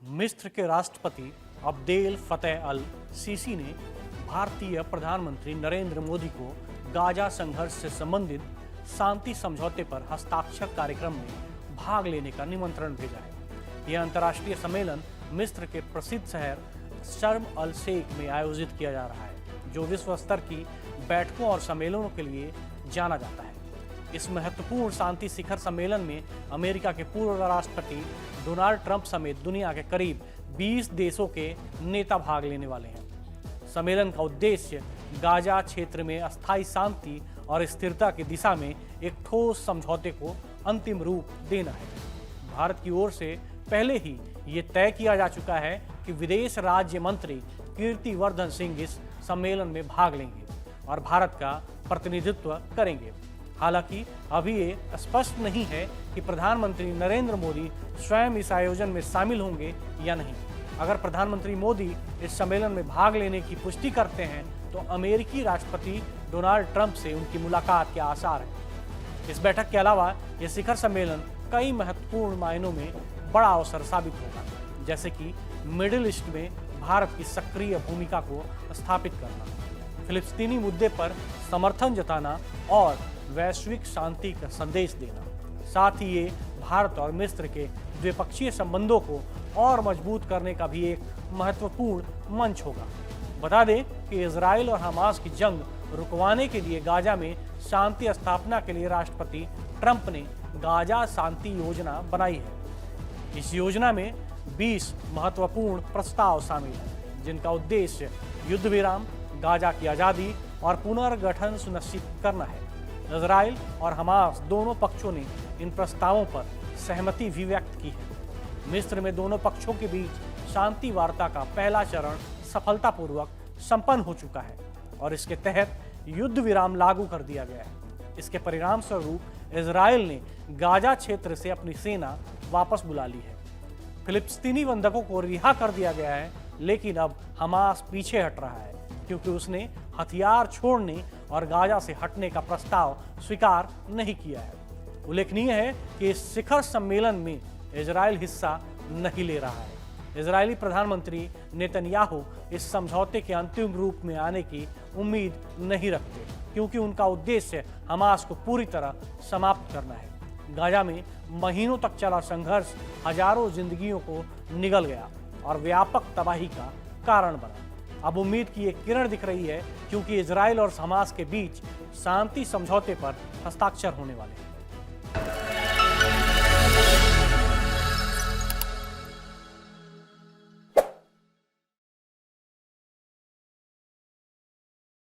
मिस्र के राष्ट्रपति अब्देल फतेह अल सीसी ने भारतीय प्रधानमंत्री नरेंद्र मोदी को गाजा संघर्ष से संबंधित शांति समझौते पर हस्ताक्षर कार्यक्रम में भाग लेने का निमंत्रण भेजा है। यह अंतर्राष्ट्रीय सम्मेलन मिस्र के प्रसिद्ध शहर शर्म अल शेख में आयोजित किया जा रहा है, जो विश्व स्तर की बैठकों और सम्मेलनों के लिए जाना जाता है। इस महत्वपूर्ण शांति शिखर सम्मेलन में अमेरिका के पूर्व राष्ट्रपति डोनाल्ड ट्रंप समेत दुनिया के करीब 20 देशों के नेता भाग लेने वाले हैं। सम्मेलन का उद्देश्य गाजा क्षेत्र में अस्थायी शांति और स्थिरता की दिशा में एक ठोस समझौते को अंतिम रूप देना है। भारत की ओर से पहले ही ये तय किया जा चुका है कि विदेश राज्य मंत्री कीर्तिवर्धन सिंह इस सम्मेलन में भाग लेंगे और भारत का प्रतिनिधित्व करेंगे। हालांकि अभी ये स्पष्ट नहीं है कि प्रधानमंत्री नरेंद्र मोदी स्वयं इस आयोजन में शामिल होंगे या नहीं। अगर प्रधानमंत्री मोदी इस सम्मेलन में भाग लेने की पुष्टि करते हैं तो अमेरिकी राष्ट्रपति डोनाल्ड ट्रंप से उनकी मुलाकात के आसार हैं। इस बैठक के अलावा यह शिखर सम्मेलन कई महत्वपूर्ण मायनों में बड़ा अवसर साबित होगा, जैसे कि मिडिल ईस्ट में भारत की सक्रिय भूमिका को स्थापित करना, फिलिस्तीनी मुद्दे पर समर्थन जताना और वैश्विक शांति का संदेश देना। साथ ही ये भारत और मिस्र के द्विपक्षीय संबंधों को और मजबूत करने का भी एक महत्वपूर्ण मंच होगा। बता दें कि इजराइल और हमास की जंग रुकवाने के लिए गाजा में शांति स्थापना के लिए राष्ट्रपति ट्रंप ने गाजा शांति योजना बनाई है। इस योजना में 20 महत्वपूर्ण प्रस्ताव शामिल हैं, जिनका उद्देश्य युद्ध विराम, गाजा की आज़ादी और पुनर्गठन सुनिश्चित करना है। इजराइल और हमास दोनों पक्षों ने इन प्रस्तावों पर सहमति भी व्यक्त की है। मिस्र में दोनों पक्षों के बीच शांति वार्ता का पहला चरण सफलतापूर्वक संपन्न हो चुका है और इसके तहत युद्ध विराम लागू कर दिया गया है। इसके परिणाम स्वरूप इजराइल ने गाजा क्षेत्र से अपनी सेना वापस बुला ली है। फिलिस्तीनी बंधकों को रिहा कर दिया गया है, लेकिन अब हमास पीछे हट रहा है क्योंकि उसने हथियार छोड़ने और गाजा से हटने का प्रस्ताव स्वीकार नहीं किया है। उल्लेखनीय है कि इस शिखर सम्मेलन में इजराइल हिस्सा नहीं ले रहा है। इजरायली प्रधानमंत्री नेतन्याहू इस समझौते के अंतिम रूप में आने की उम्मीद नहीं रखते, क्योंकि उनका उद्देश्य हमास को पूरी तरह समाप्त करना है। गाजा में महीनों तक चला संघर्ष हजारों जिंदगियों को निगल गया और व्यापक तबाही का कारण बना। अब उम्मीद की एक किरण दिख रही है, क्योंकि इजराइल और हमास के बीच शांति समझौते पर हस्ताक्षर होने वाले हैं।